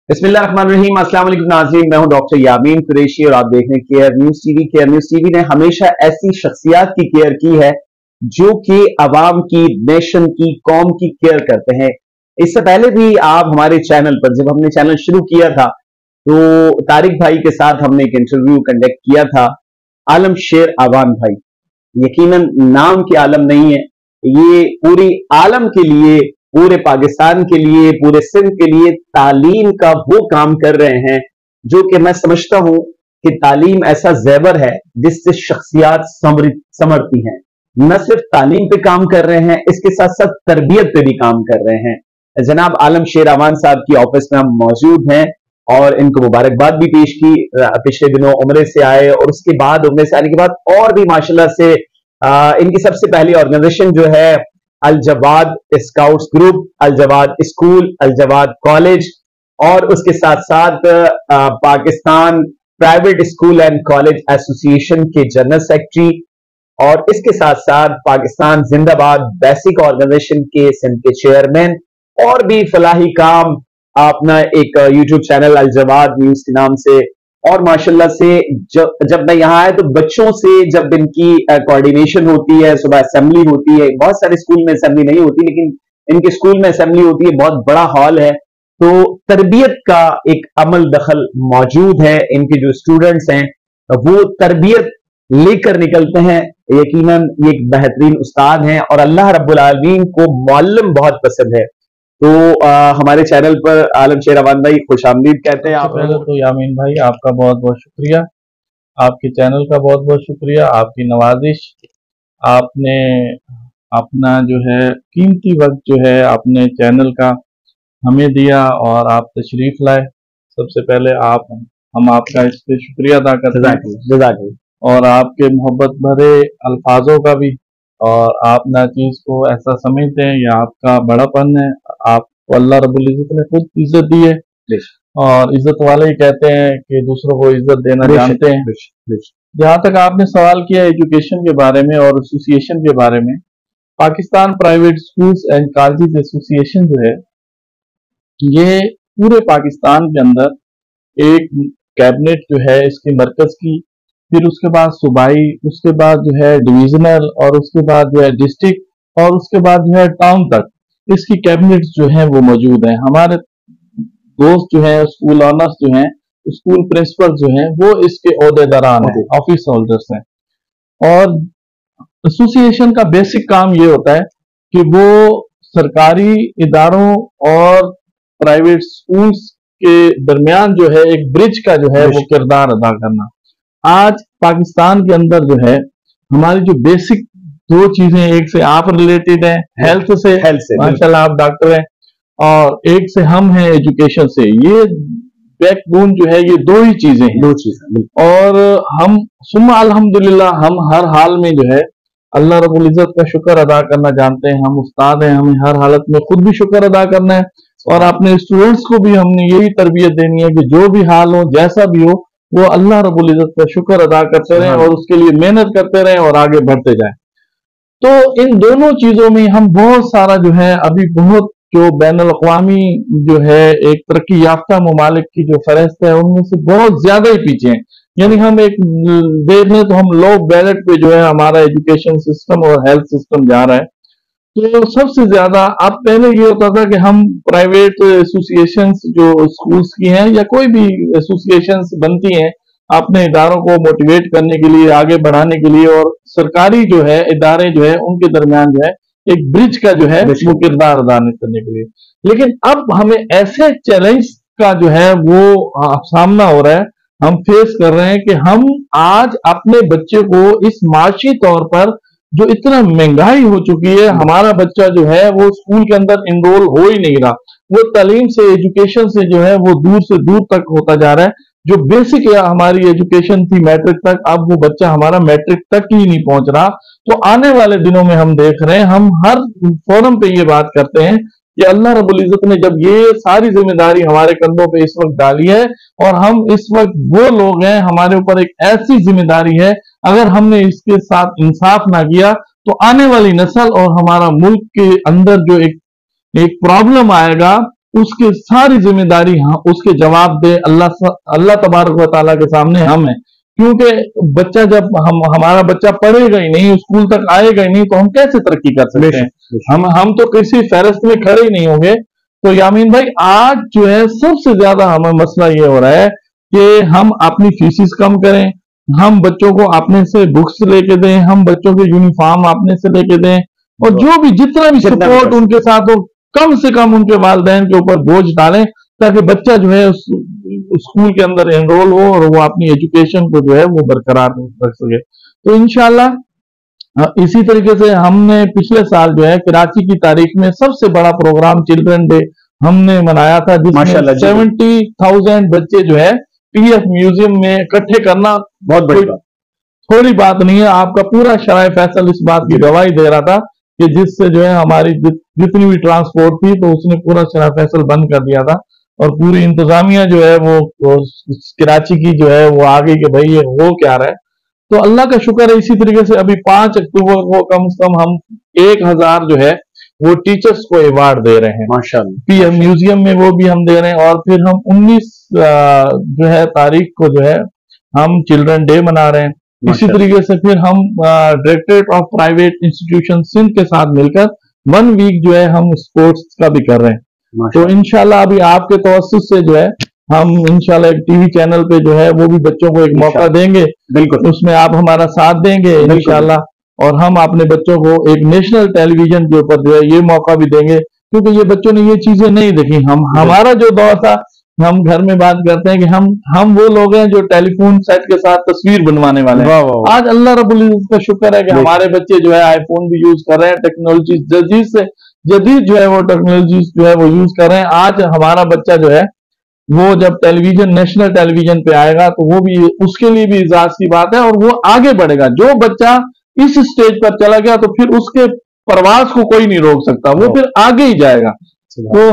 बिस्मिल्लाहिर्रहमानिर्रहीम। अस्सलाम वालेकुम नाज़रीन, मैं हूं डॉक्टर यामीन कुरैशी और आप देख रहे हैं care news TV. Care news TV ने हमेशा ऐसी शख्सियात की केयर की है जो कि अवाम की, नेशन की, कौम की केयर करते हैं। इससे पहले भी आप हमारे चैनल पर, जब हमने चैनल शुरू किया था तो तारिक भाई के साथ हमने एक इंटरव्यू कंडक्ट किया था। आलम शेर अवान भाई, यकीनन नाम के आलम नहीं है, ये पूरी आलम के लिए, पूरे पाकिस्तान के लिए, पूरे सिंध के लिए तालीम का वो काम कर रहे हैं जो कि मैं समझता हूं कि तालीम ऐसा ज़ेवर है जिससे शख्सियात संवरती हैं। न सिर्फ तालीम पे काम कर रहे हैं, इसके साथ साथ तरबियत पे भी काम कर रहे हैं। जनाब आलम शेर अवान साहब की ऑफिस में हम मौजूद हैं और इनको मुबारकबाद भी पेश की। पिछले दिनों उम्रे से आए और उसके बाद, उम्रे से आने के बाद और भी माशाल्लाह से इनकी सबसे पहली ऑर्गेनाइजेशन जो है अल जवाद स्काउट्स ग्रुप, अल जवाद स्कूल, अल जवाद कॉलेज और उसके साथ साथ Pakistan private school and college association के जनरल सेक्रेटरी और इसके साथ साथ पाकिस्तान जिंदाबाद बेसिक ऑर्गेनाइजेशन के सिंध के चेयरमैन और भी फलाही काम, अपना एक यूट्यूब चैनल अल जवाद न्यूज के नाम से। और माशाल्लाह से जब मैं यहाँ आया तो बच्चों से जब इनकी कोऑर्डिनेशन होती है, सुबह असेंबली होती है, बहुत सारे स्कूल में असेंबली नहीं होती लेकिन इनके स्कूल में असेंबली होती है, बहुत बड़ा हॉल है, तो तरबियत का एक अमल दखल मौजूद है। इनके जो स्टूडेंट्स हैं वो तरबियत लेकर निकलते हैं। यकीनन ये एक बेहतरीन उस्ताद हैं और अल्लाह रब्बुल आलमीन को मुअल्लिम बहुत पसंद है। तो हमारे चैनल पर आलम शेर अवान भाई खुश आमदीद कहते हैं। आप पहले तो यामीन भाई आपका बहुत बहुत शुक्रिया, आपके चैनल का बहुत बहुत शुक्रिया, आपकी नवाजिश, आपने अपना जो है कीमती वक्त जो है आपने चैनल का हमें दिया और आप तशरीफ लाए। सबसे पहले हम आपका इस पे शुक्रिया अदा करते हैं और आपके मोहब्बत भरे अल्फाजों का भी, और आप ना चीज को ऐसा समझते हैं, यह आपका बड़ापन है। आपको अल्लाह रब्बुल इज्जत ने खुद इज्जत दी है और इज्जत वाले ही कहते हैं कि दूसरों को इज्जत देना जानते हैं। जहाँ तक आपने सवाल किया एजुकेशन के बारे में और एसोसिएशन के बारे में, Pakistan private schools and colleges association जो है ये पूरे पाकिस्तान के अंदर एक कैबिनेट जो है इसकी मरकज की, फिर उसके बाद सूबाई, उसके बाद जो है डिविजनल और उसके बाद जो है डिस्ट्रिक्ट और उसके बाद जो है टाउन तक इसकी कैबिनेट जो है वो मौजूद है। हमारे दोस्त जो है स्कूल ऑनर्स जो हैं, स्कूल प्रिंसिपल जो हैं वो इसके ओहदेदारान हैं, ऑफिस होल्डर्स हैं। और एसोसिएशन का बेसिक काम ये होता है कि वो सरकारी इदारों और प्राइवेट स्कूल्स के दरमियान जो है एक ब्रिज का जो है वो किरदार अदा करना। आज पाकिस्तान के अंदर जो है हमारी जो बेसिक दो चीजें, एक से आप रिलेटेड हैं हेल्थ से माशाल्लाह आप डॉक्टर हैं, और एक से हम हैं एजुकेशन से। ये बैकबोन जो है ये दो ही चीजें हैं, दो चीजें। और हम सुम्मा अल्हम्दुलिल्लाह हम हर हाल में जो है अल्लाह रब्बुल इज्जत का शुक्र अदा करना जानते हैं। हम उस्ताद हैं, हमें हर हालत में खुद भी शुक्र अदा करना है और अपने स्टूडेंट्स को भी हमने यही तरबियत देनी है कि जो भी हाल हो, जैसा भी हो, वो अल्लाह रब्बुल इज्जत का शुक्र अदा करते रहें और उसके लिए मेहनत करते रहें और आगे बढ़ते जाएं। तो इन दोनों चीजों में हम बहुत सारा जो है अभी बहुत जो बैनुल अक़वामी जो है एक तरक्की याफ्ता ममालिक की जो फहरिस्त है उनमें से बहुत ज्यादा ही पीछे हैं। यानी हम एक देख लें तो हम लो बैलेट पे जो है हमारा एजुकेशन सिस्टम और हेल्थ सिस्टम जा रहा है। तो सबसे ज्यादा अब पहले ये होता था कि हम प्राइवेट एसोसिएशंस जो स्कूल्स की हैं या कोई भी एसोसिएशंस बनती हैं अपने इदारों को मोटिवेट करने के लिए, आगे बढ़ाने के लिए, और सरकारी जो है इदारे जो है उनके दरमियान जो है एक ब्रिज का जो है वो किरदार अदा करने के लिए। लेकिन अब हमें ऐसे चैलेंज का जो है वो सामना हो रहा है, हम फेस कर रहे हैं कि हम आज अपने बच्चे को इस माशी तौर पर जो इतना महंगाई हो चुकी है, हमारा बच्चा जो है वो स्कूल के अंदर इनरोल हो ही नहीं रहा, वो तालीम से, एजुकेशन से जो है वो दूर से दूर तक होता जा रहा है। जो बेसिक हमारी एजुकेशन थी मैट्रिक तक, अब वो बच्चा हमारा मैट्रिक तक ही नहीं पहुंच रहा। तो आने वाले दिनों में हम देख रहे हैं, हम हर फोरम पे ये बात करते हैं कि अल्लाह रब्बुल इज्जत ने जब ये सारी जिम्मेदारी हमारे कंधों पे इस वक्त डाली है और हम इस वक्त वो लोग हैं, हमारे ऊपर एक ऐसी जिम्मेदारी है, अगर हमने इसके साथ इंसाफ ना किया तो आने वाली नस्ल और हमारा मुल्क के अंदर जो एक प्रॉब्लम आएगा उसकी सारी जिम्मेदारी उसके जवाब दे अल्लाह तबारक व तआला के सामने हम है। क्योंकि बच्चा जब हमारा बच्चा पढ़ेगा ही नहीं, स्कूल तक आएगा ही नहीं, तो हम कैसे तरक्की कर सकते हैं? हम तो किसी फहरिस्त में खड़े ही नहीं होंगे। तो यामीन भाई, आज जो है सबसे ज्यादा हमें मसला ये हो रहा है कि हम अपनी फीसिस कम करें, हम बच्चों को अपने से बुक्स लेके दें, हम बच्चों के यूनिफॉर्म अपने से लेके दें, और जो भी जितना भी सपोर्ट उनके साथ हो, कम से कम उनके वालिदैन के ऊपर बोझ डालें, ताकि बच्चा जो है उस स्कूल के अंदर एनरोल हो और वो अपनी एजुकेशन को जो है वो बरकरार रख सके। तो इंशाल्लाह इसी तरीके से हमने पिछले साल जो है कराची की तारीख में सबसे बड़ा प्रोग्राम चिल्ड्रन डे हमने मनाया था, जिसमें 70,000 बच्चे जो है पीएफ म्यूजियम में इकट्ठे करना बहुत बड़ी बात, थोड़ी बात नहीं है। आपका पूरा शराय फैसल इस बात की गवाही दे रहा था कि जिससे जो है हमारी जितनी भी ट्रांसपोर्ट थी, तो उसने पूरा शराय फैसल बंद कर दिया था, और पूरी इंतजामिया जो है वो कराची की जो है वो आ गई कि भाई ये हो क्या रहा है। तो अल्लाह का शुक्र है, इसी तरीके से अभी 5 अक्टूबर को कम से कम हम 1000 जो है वो टीचर्स को अवार्ड दे रहे हैं माशाअल्लाह, पीएम म्यूजियम में, वो भी हम दे रहे हैं। और फिर हम 19 जो है तारीख को जो है हम चिल्ड्रन डे मना रहे हैं। इसी तरीके से फिर हम directorate of private institution Sindh के साथ मिलकर 1 वीक जो है हम स्पोर्ट्स का भी कर रहे हैं। तो इंशाल्लाह अभी आपके तवस्सुस से जो है हम इंशाल्लाह एक टीवी चैनल पे जो है वो भी बच्चों को एक मौका देंगे, बिल्कुल उसमें आप हमारा साथ देंगे इंशाल्लाह, और हम अपने बच्चों को एक नेशनल टेलीविजन के ऊपर जो है ये मौका भी देंगे, क्योंकि ये बच्चों ने ये चीजें नहीं देखी। हमारा जो दौर था, हम घर में बात करते हैं कि हम वो लोग हैं जो टेलीफोन सेट के साथ तस्वीर बनवाने वाले हैं। आज अल्लाह रब्बुल इज्जत का शुक्र है कि हमारे बच्चे जो है आईफोन भी यूज कर रहे हैं, टेक्नोलॉजी जदीद जो है वो टेक्नोलॉजी जो है वो यूज कर रहे हैं। आज हमारा बच्चा जो है वो जब टेलीविजन, नेशनल टेलीविजन पे आएगा, तो वो भी उसके लिए भी इजाज की बात है, और वो आगे बढ़ेगा। जो बच्चा इस स्टेज पर चला गया, तो फिर उसके प्रवास को कोई नहीं रोक सकता, वो फिर आगे ही जाएगा। तो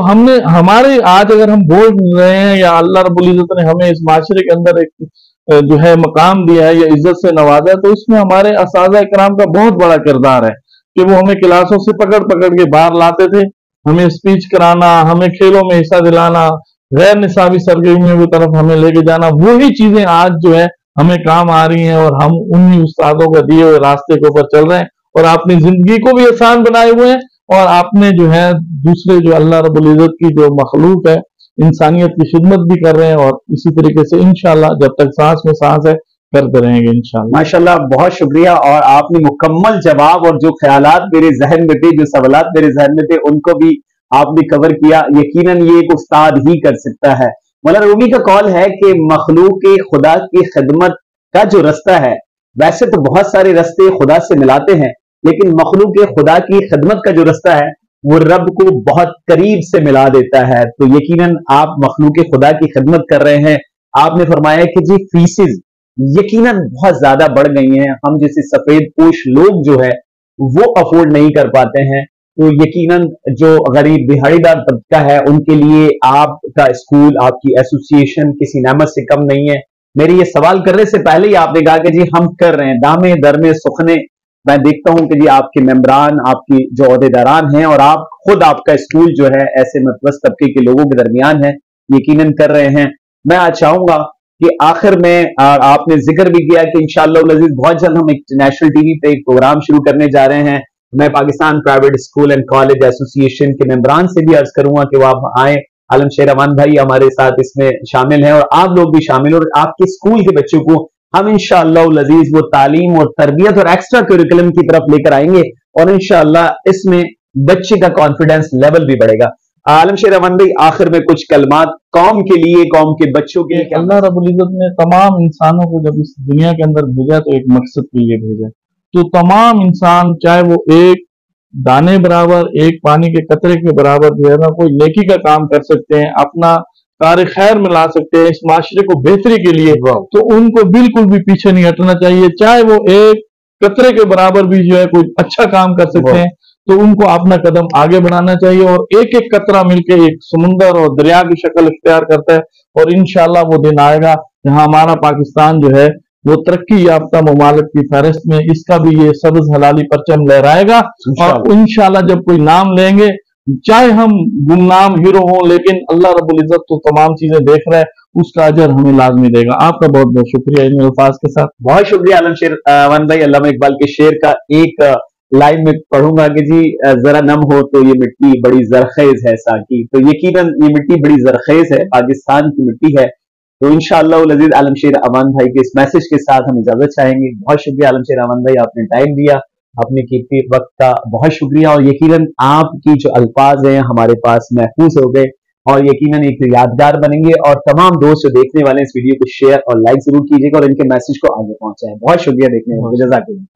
हमारे आज अगर हम बोल रहे हैं, या अल्लाह रब्बुल इज्जत ने हमें इस माशरे के अंदर एक जो है मकाम दिया है या इज्जत से नवाजा है, तो इसमें हमारे असाज़ा इकराम का बहुत बड़ा किरदार है कि वो हमें क्लासों से पकड़ पकड़ के बाहर लाते थे, हमें स्पीच कराना, हमें खेलों में हिस्सा दिलाना, गैर निसाबी सरगर्मियों की तरफ हमें लेके जाना। वही चीजें आज जो है हमें काम आ रही हैं, और हम उन्हीं उस्तादों का दिए हुए रास्ते के ऊपर चल रहे हैं, और अपनी जिंदगी को भी आसान बनाए हुए हैं, और आपने जो है दूसरे जो अल्लाह रब्बुल इज्जत की जो मखलूक है, इंसानियत की खिदमत भी कर रहे हैं, और इसी तरीके से इंशाल्लाह जब तक सांस में सांस है करते रहेंगे इंशाल्लाह। माशाल्लाह, बहुत शुक्रिया। और आपने मुकम्मल जवाब, और जो ख्यालात मेरे जहन में थे, जो सवालात मेरे जहन में थे, उनको भी आपने कवर किया। यकीनन ये एक उस्ताद ही कर सकता है। मौलाना रूमी का कॉल है कि मखलूक खुदा की खिदमत का जो रास्ता है, वैसे तो बहुत सारे रास्ते खुदा से मिलाते हैं, लेकिन मखलूक खुदा की खिदमत का जो रास्ता है वो रब को बहुत करीब से मिला देता है। तो यकीनन आप मखलूक खुदा की खिदमत कर रहे हैं। आपने फरमाया कि जी फीसिस यकीनन बहुत ज्यादा बढ़ गई हैं, हम जैसे सफेद पोश लोग जो है वो अफोर्ड नहीं कर पाते हैं। तो यकीनन जो गरीब दिहाड़ीदार तबका है उनके लिए आपका स्कूल, आपकी एसोसिएशन किसी नेमत से कम नहीं है। मेरे ये सवाल करने से पहले ही आपने कहा कि जी हम कर रहे हैं, दामे दरमे सुखने। मैं देखता हूं कि जी आपके मेंबरान, आपकी जो अहदेदारान हैं, और आप खुद, आपका स्कूल जो है ऐसे मतवस्त तबके के लोगों के दरमियान है, यकीनन कर रहे हैं। मैं आज चाहूंगा कि आखिर में आपने जिक्र भी किया कि इंशाअल्लाह अज़ीज़ बहुत जल्द हम एक नेशनल टीवी पे एक प्रोग्राम शुरू करने जा रहे हैं। मैं Pakistan private school and college association के मेंबरान से भी अर्ज करूंगा कि वो आप आए। आलम शेर अमान भाई हमारे साथ इसमें शामिल हैं, और आप लोग भी शामिल हो, और आपके स्कूल के बच्चों को हम इंशाअल्लाह अज़ीज़ वो तालीम और तरबियत और एक्स्ट्रा करिकुलम की तरफ लेकर आएंगे, और इंशाअल्लाह इसमें बच्चे का कॉन्फिडेंस लेवल भी बढ़ेगा। आलम शेर अमान भाई, आखिर में कुछ कलमात कौम के लिए, कौम के बच्चों के लिए। अल्लाह रब्बुल इज्जत ने तमाम इंसानों को जब इस दुनिया के अंदर भेजा, तो एक मकसद के लिए भेजा। तो तमाम इंसान, चाहे वो एक दाने बराबर, एक पानी के कतरे के बराबर जो है ना, कोई नेकी का काम कर सकते हैं, अपना कार खैर में ला सकते हैं इस माशरे को बेहतरी के लिए, तो उनको बिल्कुल भी पीछे नहीं हटना चाहिए। चाहे वो एक कतरे के बराबर भी जो है कोई अच्छा काम कर सकते हैं, तो उनको अपना कदम आगे बढ़ाना चाहिए, और एक एक कतरा मिलके एक समुंदर और दरिया की शक्ल इख्तियार करता है। और इंशाल्लाह वो दिन आएगा जहां हमारा पाकिस्तान जो है वो तरक्की याफ्ता ममालिक की फहरिस्त में इसका भी ये सब्ज हलाली परचम लहराएगा, और इंशाल्लाह जब कोई नाम लेंगे चाहे हम गुमनाम हीरो हों, लेकिन अल्लाह रब्बुल इज्जत तो तमाम चीजें देख रहा है, उसका अजर हमें लाजमी देगा। आपका बहुत बहुत शुक्रिया इन अल्फाज के साथ। बहुत शुक्रिया आलमशेर अमन भाई। अल्लामा इकबाल के शेर का एक लाइन में पढ़ूंगा कि जी जरा नम हो तो ये मिट्टी बड़ी जरखेज है साकी। तो यकीनन ये मिट्टी बड़ी जरखेज है, पाकिस्तान की मिट्टी है। तो इंशाअल्लाह अज़ीज आलमशेर अमन भाई के इस मैसेज के साथ हम इजाजत चाहेंगे। बहुत शुक्रिया आलमशेर अमन भाई, आपने टाइम दिया, अपने कीमती वक्त का बहुत शुक्रिया। और यकीनन आपकी जो अल्फाज हैं हमारे पास महफूज हो गए और यकीनन एक यादगार बनेंगे। और तमाम दोस्त जो देखने वाले इस वीडियो को शेयर और लाइक जरूर कीजिएगा और इनके मैसेज को आगे पहुंचाएं। बहुत शुक्रिया देखने के लिए। जज़ाकल्लाह।